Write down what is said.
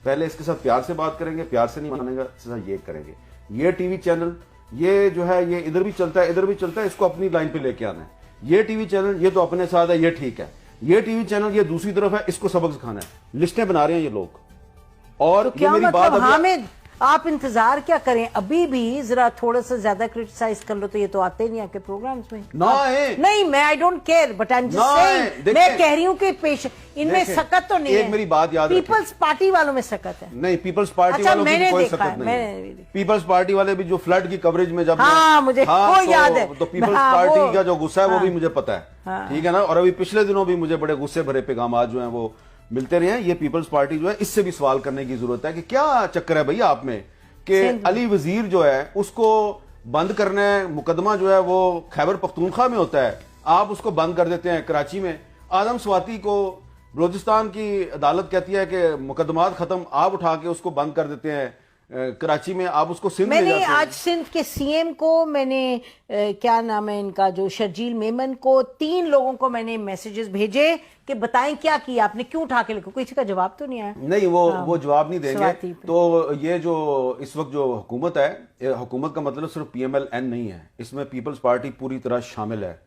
पहले इसके साथ प्यार से बात करेंगे, प्यार से नहीं मानेगा, इसके साथ ये करेंगे। ये टीवी चैनल ये जो है ये इधर भी चलता है इधर भी चलता है, इसको अपनी लाइन पे लेके आना है। ये टीवी चैनल ये तो अपने साथ है, ये ठीक है। ये टीवी चैनल ये दूसरी तरफ है, इसको सबक सिखाना है। लिस्टें बना रहे हैं ये लोग। और तो क्या मेरी मतलब बात हामिद आप इंतजार क्या करें, अभी भी जरा थोड़ा सा ज्यादा क्रिटिसाइज कर लो तो ये तो आते नहीं आपके प्रोग्राम्स में ना है। नहीं मैं I don't care but I am just saying, मैं कह रही हूँ कि पेश इनमें सकत तो नहीं है। एक मेरी बात याद रखें, पीपल्स पार्टी वालों में सकत है। नहीं, पीपल्स पार्टी अच्छा, वालों की मैंने कोई देखा सकत है, नहीं है। पीपल्स पार्टी वाले भी जो फ्लड की कवरेज में जब मुझे वो याद है, तो पीपल्स पार्टी का जो गुस्सा है वो भी मुझे पता है, ठीक है ना। और अभी पिछले दिनों भी मुझे बड़े गुस्से भरे पैगाम जो है वो मिलते रहे हैं। ये पीपल्स पार्टी जो है इससे भी सवाल करने की जरूरत है कि क्या चक्कर है भैया आप में कि अली वजीर जो है उसको बंद करना है, मुकदमा जो है वो खैबर पख्तूनख्वा में होता है, आप उसको बंद कर देते हैं कराची में। आदम स्वाति को बलोचिस्तान की अदालत कहती है कि मुकदमात खत्म, आप उठा के उसको बंद कर देते हैं कराची में, आप उसको सिंध ले जाते हैं। मैंने आज सिंध के सीएम को मैंने क्या नाम है इनका जो शर्जील मेमन को 3 लोगों को मैंने मैसेजेस भेजे कि बताएं क्या किया आपने, क्यों उठा के लिखो, किसी का जवाब तो नहीं आया। नहीं वो जवाब नहीं देंगे। तो ये जो इस वक्त जो हुकूमत है, हुकूमत का मतलब सिर्फ PMLN नहीं है, इसमें पीपल्स पार्टी पूरी तरह शामिल है।